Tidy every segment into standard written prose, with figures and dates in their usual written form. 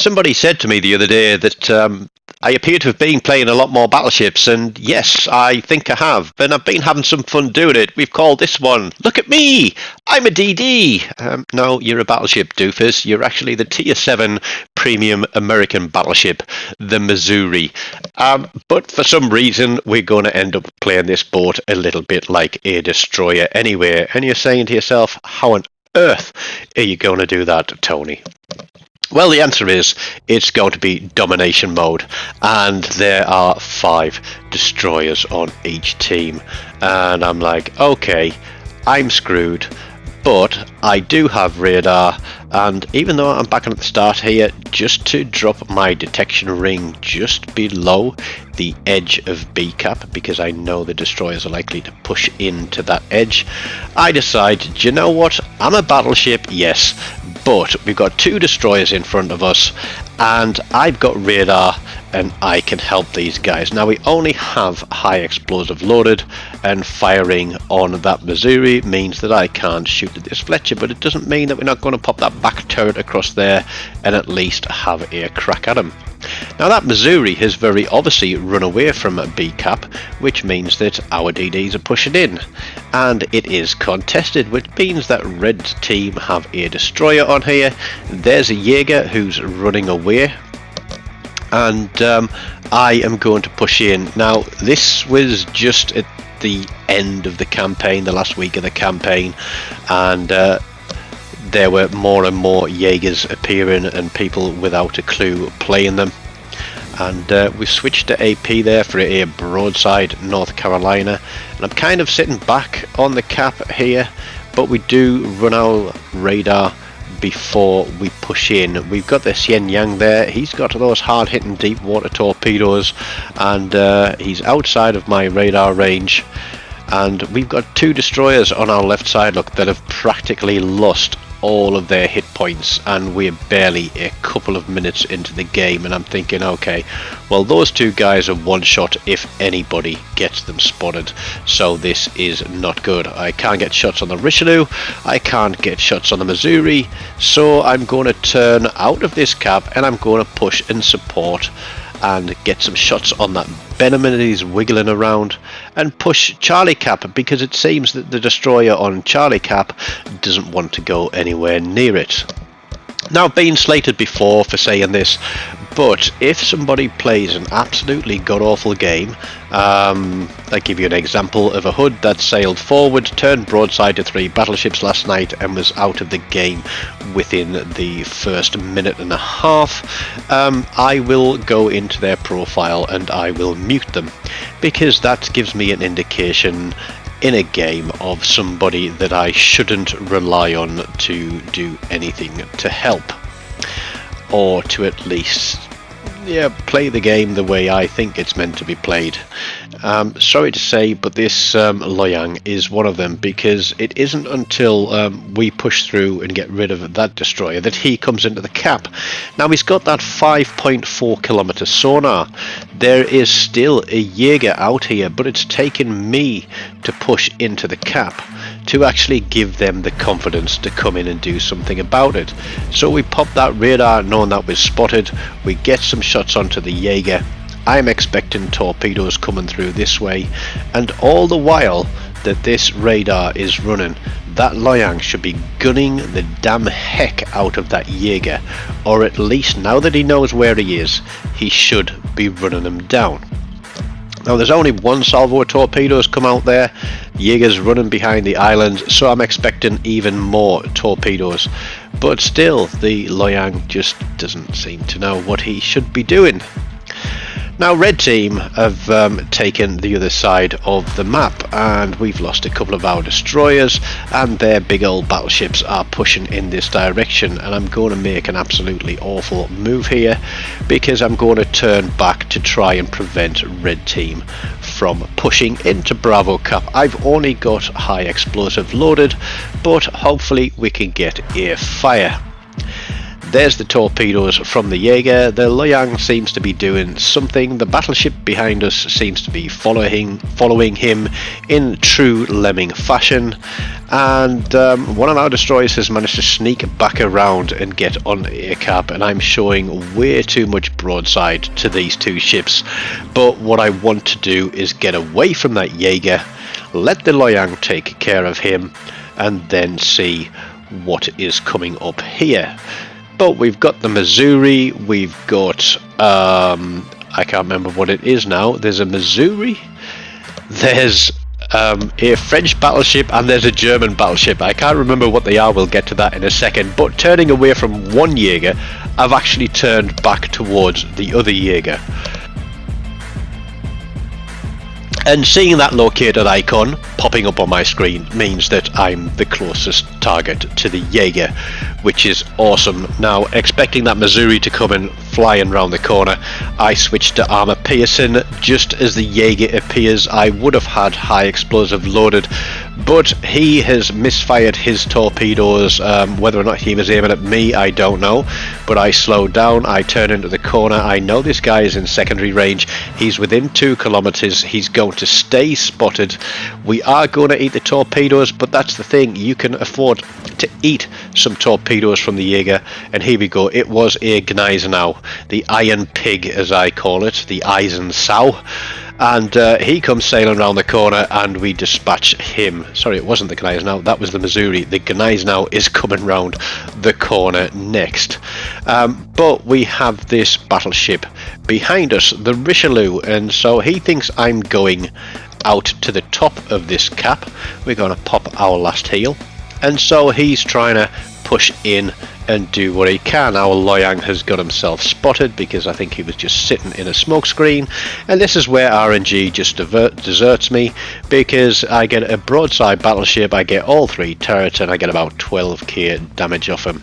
Somebody said to me the other day that I appear to have been playing a lot more battleships, and yes, I think I have, and I've been having some fun doing it. We've called this one, Look at Me, I'm a DD. No, you're a battleship, doofus. You're actually the Tier 7 premium American battleship, the Missouri. But for some reason, we're going to end up playing this boat a little bit like a destroyer anyway, and you're saying to yourself, how on earth are you going to do that, Tony? Well, the answer is it's going to be domination mode, and there are 5 destroyers on each team, and I'm like, okay, I'm screwed, but I do have radar, and even though I'm back at the start here, just to drop my detection ring just below the edge of B cap, because I know the destroyers are likely to push into that edge, I decide, do you know what, I'm a battleship, yes, but we've got 2 destroyers in front of us, and I've got radar, and I can help these guys. Now, we only have high explosive loaded, and firing on that Missouri means that I can't shoot at this Fletcher, but it doesn't mean that we're not going to pop that back turret across there and at least have a crack at him. Now, that Missouri has very obviously run away from B cap, which means that our DDs are pushing in, and it is contested, which means that red team have a destroyer on here. There's a Jaeger who's running away, and I am going to push in. Now, this was just at the end of the campaign, the last week of the campaign, and there were more and more Jaegers appearing and people without a clue playing them, and we switched to AP there for a broadside North Carolina, and I'm kind of sitting back on the cap here, but we do run our radar before we push in. We've got this Yen Yang there, he's got those hard hitting deep water torpedoes, and he's outside of my radar range, and we've got 2 destroyers on our left side, look, that have practically lost all of their hit points, and we're barely a couple of minutes into the game, and I'm thinking, okay, well, those 2 guys are one shot if anybody gets them spotted, so this is not good. I can't get shots on the Richelieu, I can't get shots on the Missouri, so I'm going to turn out of this cap and I'm going to push and support and get some shots on that Benjamin. He's wiggling around, and push Charlie Cap, because it seems that the destroyer on Charlie Cap doesn't want to go anywhere near it. Now, I've been slated before for saying this, but if somebody plays an absolutely god-awful game, I'll give you an example of a Hood that sailed forward, turned broadside to 3 battleships last night, and was out of the game within the first minute and a half. I will go into their profile and I will mute them, because that gives me an indication in a game of somebody that I shouldn't rely on to do anything to help, or to at least play the game the way I think it's meant to be played. Sorry to say, but this Loyang is one of them, because it isn't until we push through and get rid of that destroyer that he comes into the cap. Now, he's got that 5.4 kilometer sonar. There is still a Jaeger out here, but it's taken me to push into the cap to actually give them the confidence to come in and do something about it. So we pop that radar knowing that we're spotted, we get some shots onto the Jaeger. I'm expecting torpedoes coming through this way, and all the while that this radar is running, that Loyang should be gunning the damn heck out of that Jaeger, or at least now that he knows where he is, he should be running him down. Now, there's only 1 salvo of torpedoes come out there. Jaeger's running behind the island, so I'm expecting even more torpedoes. But still, the Loyang just doesn't seem to know what he should be doing. Now, red team have taken the other side of the map, and we've lost a couple of our destroyers, and their big old battleships are pushing in this direction, and I'm going to make an absolutely awful move here, because I'm going to turn back to try and prevent red team from pushing into Bravo Cap. I've only got high explosive loaded, but hopefully we can get a fire. There's the torpedoes from the Jaeger. The Loyang seems to be doing something. The battleship behind us seems to be following him in true lemming fashion. And one of our destroyers has managed to sneak back around and get on a cap, and I'm showing way too much broadside to these two ships. But what I want to do is get away from that Jaeger, let the Loyang take care of him, and then see what is coming up here. But we've got the Missouri, we've got I can't remember what it is now. There's a Missouri, there's a French battleship, and there's a German battleship. I can't remember what they are, we'll get to that in a second. But turning away from one Jaeger, I've actually turned back towards the other Jaeger. And seeing that located icon popping up on my screen means that I'm the closest target to the Jaeger, which is awesome. Now, expecting that Missouri to come in flying round the corner, I switched to armor piercing. Just as the Jaeger appears, I would have had high explosive loaded, but he has misfired his torpedoes. Whether or not he was aiming at me, I don't know, but I slowed down, I turn into the corner. I know this guy is in secondary range, he's within 2 kilometers, he's going to stay spotted. We are going to eat the torpedoes, but that's the thing, you can afford to eat some torpedoes from the Jaeger. And here we go, it was a Gneisenau, the Iron Pig as I call it, the Eisensau. And he comes sailing around the corner and we dispatch him. Sorry, it wasn't the Gneisenau, that was the Missouri. The Gneisenau is coming round the corner next. But we have this battleship behind us, the Richelieu, and so he thinks I'm going out to the top of this cap. We're going to pop our last heel, and so he's trying to push in and do what he can. Our Loyang has got himself spotted because I think he was just sitting in a smoke screen, and this is where RNG just deserts me, because I get a broadside battleship, I get all 3 turrets, and I get about 12k damage off him.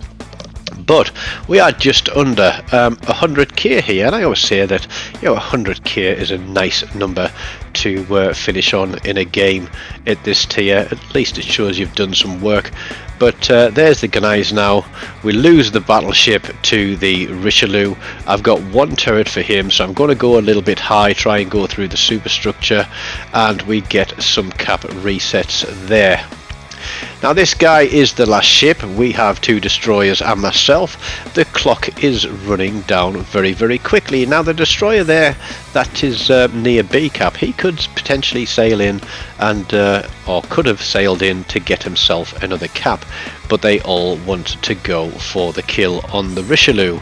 But we are just under 100k here, and I always say that 100k is a nice number to finish on in a game at this tier. At least it shows you've done some work. But there's the Gneisenau. We lose the battleship to the Richelieu. I've got 1 turret for him, so I'm going to go a little bit high, try and go through the superstructure, and we get some cap resets there. Now this guy is the last ship. We have 2 destroyers and myself. The clock is running down very, very quickly. Now the destroyer there, that is near B cap, he could potentially sail in and or could have sailed in to get himself another cap, but they all want to go for the kill on the Richelieu.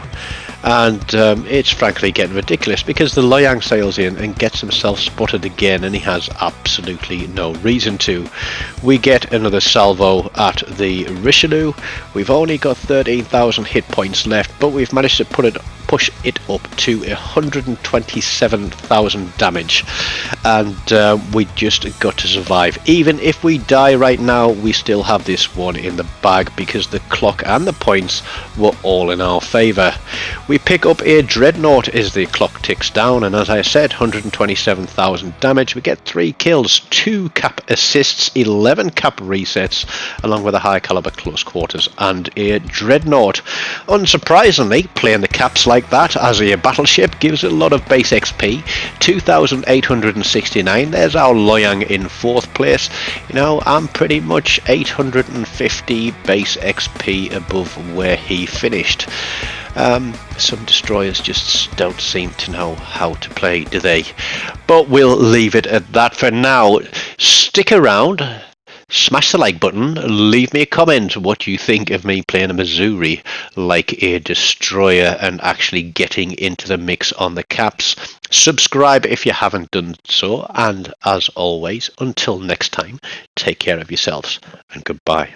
And it's frankly getting ridiculous because the Loyang sails in and gets himself spotted again, and he has absolutely no reason to. We get another salvo at the Richelieu. We've only got 13,000 hit points left, but we've managed to push it up to 127,000 damage, and we just got to survive. Even if we die right now, we still have this one in the bag because the clock and the points were all in our favor. We pick up a dreadnought as the clock ticks down, and as I said, 127,000 damage. We get 3 kills, 2 cap assists, 11 cap resets, along with a high caliber close quarters and a dreadnought. Unsurprisingly, playing the caps like that as a battleship gives a lot of base XP. 2,869. There's our Loyang in 4th place. I'm pretty much 850 base XP above where he finished. Some destroyers just don't seem to know how to play, do they? But we'll leave it at that for now. Stick around, smash the like button, leave me a comment what you think of me playing a Missouri like a destroyer and actually getting into the mix on the caps. Subscribe if you haven't done so, and as always, until next time, take care of yourselves and goodbye.